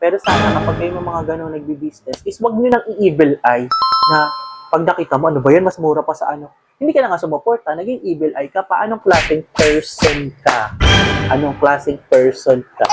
Pero sana kapag kayo mga ganun nagbi-business, is wag nyo nang i-evil eye na pag nakita mo, ano ba yan, mas mura pa sa ano. Hindi ka na nga sumuporta, naging evil eye ka pa. Anong klaseng person ka? Anong klaseng person ka?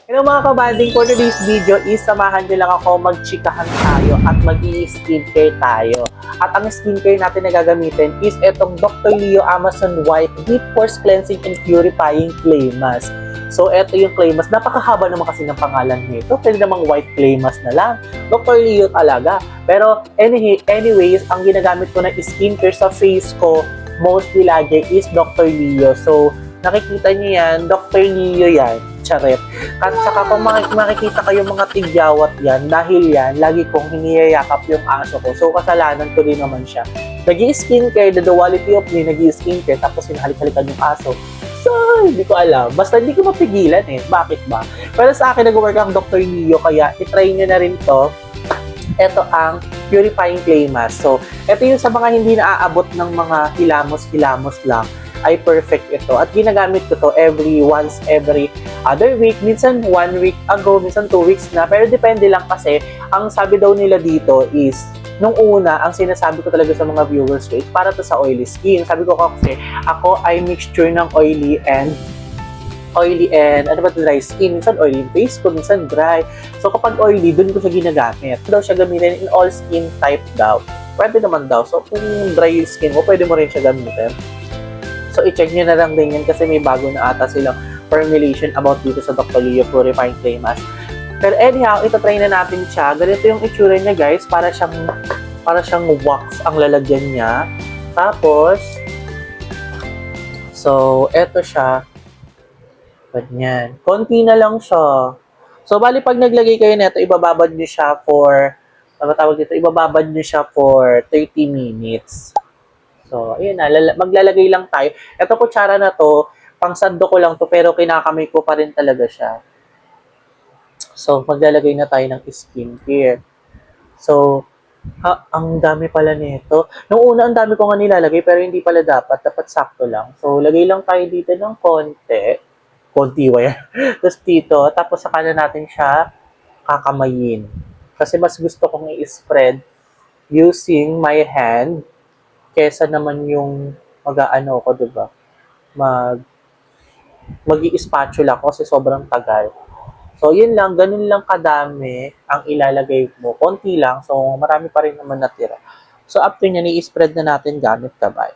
Hello mga kabanding, for today's video is samahan nyo lang ako magchikahan tayo at mag-i-skincare tayo. At ang skincare natin na gagamitin is itong Dr. Leo Amazon White Deep Pores Cleansing and Purifying Clay Mask. So ito yung clay mask, napakahaba naman kasi ng pangalan nito, pwede namang white clay mask na lang. Dr. Leo talaga. Pero anyways, ang ginagamit ko na skincare sa face ko mostly lagi is Dr. Leo. So nakikita niyo yan, Dr. Leo yan. Charet. At saka kung makikita kayo mga tigyawat yan, dahil yan, lagi kong hiniyayakap yung aso ko. So, kasalanan ko din naman siya. Nag-i-skincare, the duality of me, nag-i-skincare, tapos hinahalik-halikan yung aso. So, hindi ko alam. Basta hindi ko mapigilan eh. Bakit ba? Pero sa akin, nag-work ang Dr. Leo, kaya itry nyo na rin to. Ito ang Purifying Clay Mask. So, ito yung sa mga hindi naaabot ng mga hilamos-hilamos lang, ay perfect ito. At ginagamit ko to every other week, minsan 1 week ago, minsan 2 weeks na. Pero depende lang kasi, ang sabi daw nila dito is, nung una, ang sinasabi ko talaga sa mga viewers ko is para to sa oily skin. Sabi ko kasi, ako ay mixture ng oily and dry skin. Minsan oily yung face ko, minsan dry. So kapag oily, dun ko siya ginagamit. Daw siya gamitin in all skin type daw. Pwede naman daw. So kung dry yung skin mo, pwede mo rin siya gamitin. So, i-check nyo na lang din yan kasi may bago na ata silang formulation about dito sa Dr. Leo Purifying Clay Mask. Pero anyhow, ito try na natin siya. Ganito yung itsura niya, guys. Para siyang wax ang lalagyan niya. Tapos, so, eto siya. Ganyan. Konti na lang siya. So, bali pag naglagay kayo nito, ibababad nyo siya for, ibababad nyo siya for 30 minutes. So, ayun na, maglalagay lang tayo. Ito kutsara na to, pang sando ko lang to, pero kinakamay ko pa rin talaga siya. So, maglalagay na tayo ng skincare. So, ang dami pala nito. Nung una, ang dami ko nga nilalagay, pero hindi pala dapat. Dapat sakto lang. So, lagay lang tayo dito ng konti. Konti wire. Tapos dito, tapos saka na natin siya kakamayin. Kasi mas gusto kong i-spread using my hand kesa naman yung mag-aano ko, diba? Mag-i-spatula ko kasi sobrang tagal. So, yun lang, ganun lang kadami ang ilalagay mo. Konti lang, so marami pa rin naman natira. So, after nyan, i-spread na natin gamit kamay.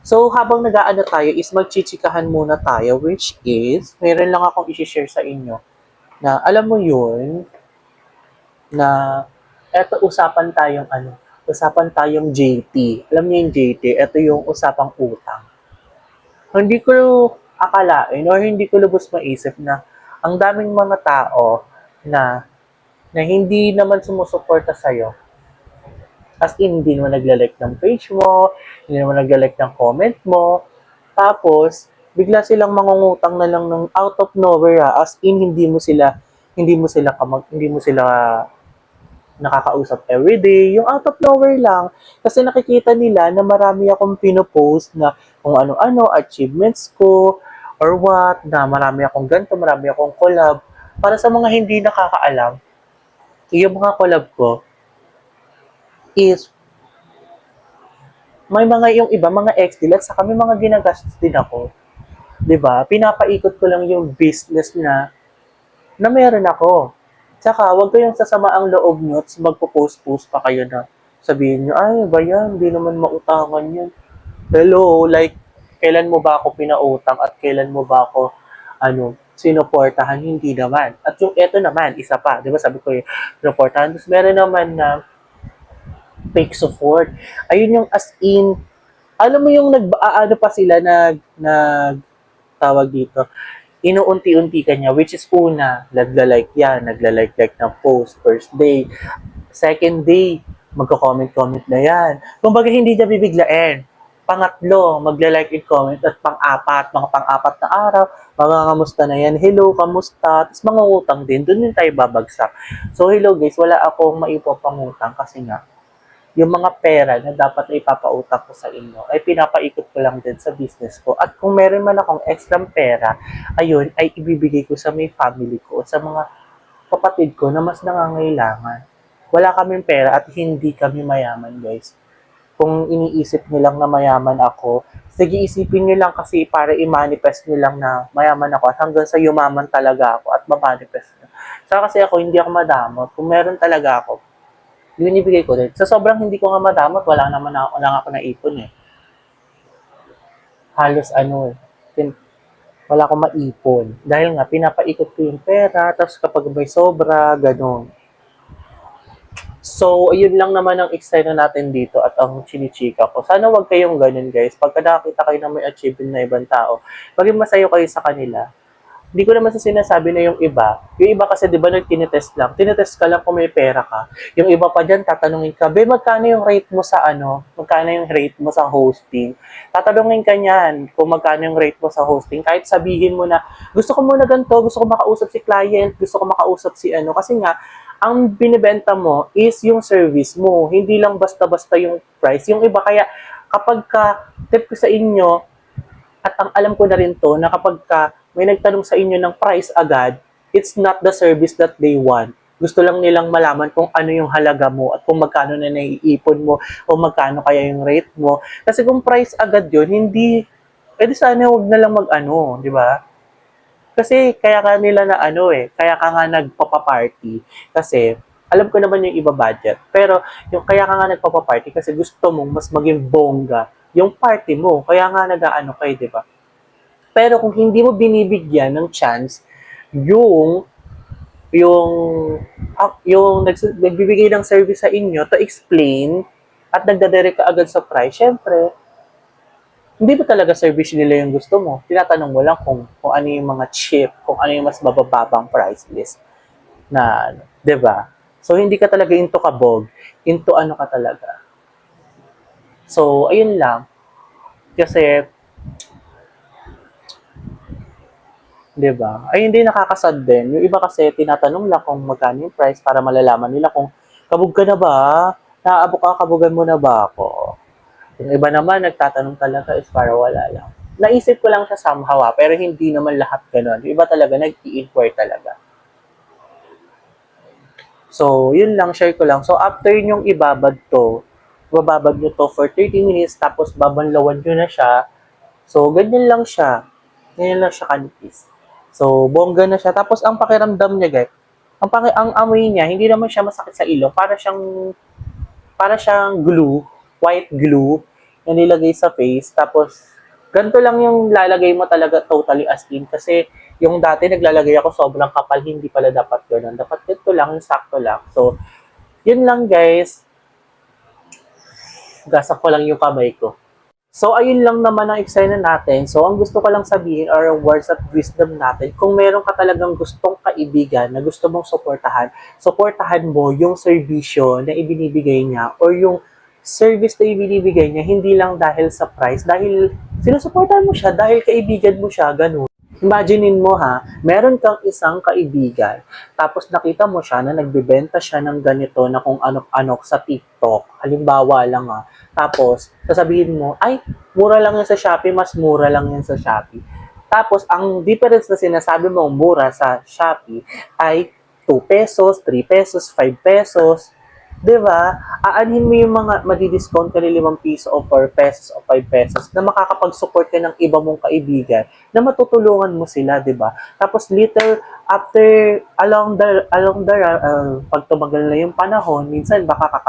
So, habang nag-aano tayo, is magchichikahan muna tayo, which is, meron lang akong i-share sa inyo na, alam mo yun, na, eto usapan tayong JT. Alam niyo yung JT, ito yung usapang utang. Hindi ko akalain or hindi ko lubos maisip na ang daming mga tao na hindi naman sumusuporta sa'yo. As in, hindi naman nagla-like ng page mo, hindi naman nagla-like ng comment mo. Tapos, bigla silang mangungutang na lang ng out of nowhere. As in, hindi mo sila nakakausap everyday, yung out of nowhere lang. Kasi nakikita nila na marami akong pinopost na kung ano-ano, achievements ko, or what, na marami akong ganito, marami akong collab. Para sa mga hindi nakakaalam, yung mga collab ko is, may mga yung iba, mga ex-deal, at saka may mga ginagastos din ako. 'Di ba? Pinapaikot ko lang yung business na meron ako. Tsaka, huwag kayong sasama ang loob nyo at magpo-post-post pa kayo na sabihin nyo, ay, ba yan? Hindi naman mautangan yan. Hello, like, kailan mo ba ako pinautang at kailan mo ba ako, sinuportahan? Hindi naman. At yung eto naman, isa pa, di ba sabi ko yung sinuportahan. Tapos meron naman na fake support. Ayun yung as in, alam mo yung pa sila tawag dito, inuunti-unti ka niya, which is una, nagla-like ng post, first day, second day, magko-comment-comment na yan. Kumbaga, hindi niya bibiglain. Pangatlo, magla-like and comment. At pang-apat, mga pang-apat na araw, mga kamusta na yan. Hello, kamusta? Tapos mga utang din, doon din tayo babagsak. So hello guys, wala akong maipapangutang kasi nga, yung mga pera na dapat na ipapautang ko sa inyo ay pinapaikot ko lang din sa business ko. At kung meron man akong extra pera, ayun, ay ibibigay ko sa may family ko, sa mga kapatid ko na mas nangangailangan. Wala kaming pera at hindi kami mayaman, guys. Kung iniisip nilang na mayaman ako, sige isipin nyo lang kasi para i-manifest nyo lang na mayaman ako at hanggang sa yumaman talaga ako at ma-manifest nyo. So kasi ako, hindi ako madamot. Kung meron talaga ako, binibigay ko din. Sa sobrang hindi ko nga madamot, wala naman ako, wala nga ako naipon eh. Halos ano eh. Wala akong maipon. Dahil nga, pinapaikot ko yung pera, tapos kapag may sobra, ganun. So, ayun lang naman ang eksena natin dito at ang chinichika ko. Sana wag kayong ganun, guys. Pagka nakakita kayo na may achievement na ibang tao, maging masaya kayo sa kanila. Hindi ko naman sa sinasabi na yung iba kasi di ba tinetest lang, tinetest ka lang kung may pera ka. Yung iba pa dyan, tatanungin ka, be, magkano yung rate mo sa magkano yung rate mo sa hosting? Tatanungin ka niyan kung magkano yung rate mo sa hosting, kahit sabihin mo na, gusto ko muna ganito, gusto ko makausap si client, gusto ko makausap si kasi nga, ang binibenta mo is yung service mo, hindi lang basta-basta yung price. Yung iba kaya, kapag ka, tip ko sa inyo, at ang alam ko na rin to, na kapag ka may nagtanong sa inyo ng price agad, it's not the service that they want. Gusto lang nilang malaman kung ano yung halaga mo at kung magkano na naiipon mo o magkano kaya yung rate mo. Kasi kung price agad yun, hindi, edi sana huwag na lang mag-ano, di ba? Kasi kaya ka nila na kaya ka nga nagpapaparty. Kasi alam ko naman yung iba budget. Pero yung kaya ka nga nagpapaparty kasi gusto mong mas maging bongga yung party mo. Kaya nga nag-aano kayo, di ba? Pero kung hindi mo binibigyan ng chance yung yung nagbibigay ng service sa inyo to explain at nagdadirect ka agad sa price, syempre, hindi ba talaga service nila yung gusto mo? Tinatanong mo lang kung ano yung mga cheap, kung ano yung mas bababang price list na, 'di ba? So hindi ka talaga into kabog, into ano ka talaga. So ayun lang kasi 'di ba? Ay hindi nakakasad din. Yung iba kasi tinatanong lang kung magkano yung price para malalaman nila kung kabog ka na ba? Naaabot ka, kabugan mo na ba ako? Yung iba naman nagtatanong talaga is para wala lang. Naisip ko lang siya somehow pero hindi naman lahat gano'n. Yung iba talaga nag-i-inquire talaga. So, yun lang, share ko lang. So, after nyong bababad nyo to for 30 minutes, tapos babanlawan nyo na siya. So, ganyan lang siya. Ganyan lang siya kanipis. So, bongga na siya. Tapos, ang pakiramdam niya, guys, ang amoy niya, hindi naman siya masakit sa ilong. Para siyang glue, white glue, na nilagay sa face. Tapos, ganito lang yung lalagay mo talaga totally as in. Kasi, yung dati naglalagay ako sobrang kapal, hindi pala dapat gano'n. Dapat ganito lang, yung sakto lang. So, yun lang guys. Gasak ko lang yung kamay ko. So, ayun lang naman ang eksena natin. So, ang gusto ko lang sabihin or words of wisdom natin, kung meron ka talagang gustong kaibigan na gusto mong suportahan mo yung serbisyo na ibinibigay niya or yung service na ibinibigay niya, hindi lang dahil sa price, dahil sinusuportahan mo siya, dahil kaibigan mo siya, ganun. Imaginein mo ha, meron kang isang kaibigan, tapos nakita mo siya na nagbebenta siya ng ganito na kung ano-ano sa TikTok. Halimbawa lang ha. Tapos, sasabihin mo, ay, mura lang yan sa Shopee, mas mura lang yan sa Shopee. Tapos, ang difference na sinasabi mong mura sa Shopee ay 2 pesos, 3 pesos, 5 pesos. 'Di ba? Aanhin mo yung mga madi-discount ka ni 5 piso o 4 pesos o 5 pesos na makakapag-support ka ng iba mong kaibigan na matutulungan mo sila, 'di ba? Tapos little after pag tumagal na yung panahon, minsan baka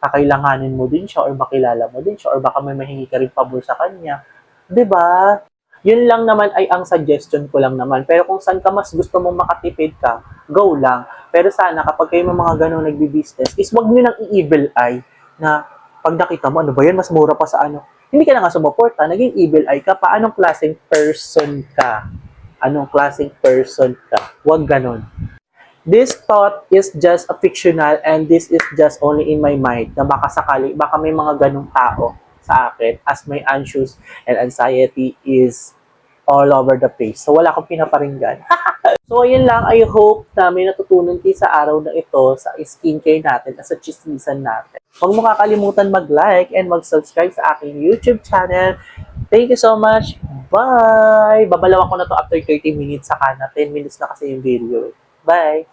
kakailanganin mo din siya or makilala mo din siya or baka may mahingi ka rin pabor sa kanya. 'Di ba? Yun lang naman ay ang suggestion ko lang naman. Pero kung saan ka mas gusto mong makatipid ka, go lang. Pero sana kapag kayo mga ganun nagbi-business, is wag nyo nang i-evil eye na pag nakita mo, ano ba yan, mas mura pa sa ano. Hindi ka na nga sumuporta, naging evil eye ka pa. Anong klaseng person ka? Anong klaseng person ka? Wag ganun. This thought is just a fictional and this is just only in my mind na baka sakali, baka may mga ganung tao sa akin as my anxious and anxiety is all over the place. So, wala akong pinaparinggan. So, ayun lang. I hope na may natutunan kayo sa araw na ito sa skincare natin at sa chismisan natin. Huwag mo kakalimutan mag-like and mag-subscribe sa aking YouTube channel. Thank you so much. Bye! Babalawan ko na to after 30 minutes. Saka na 10 minutes na kasi yung video. Bye!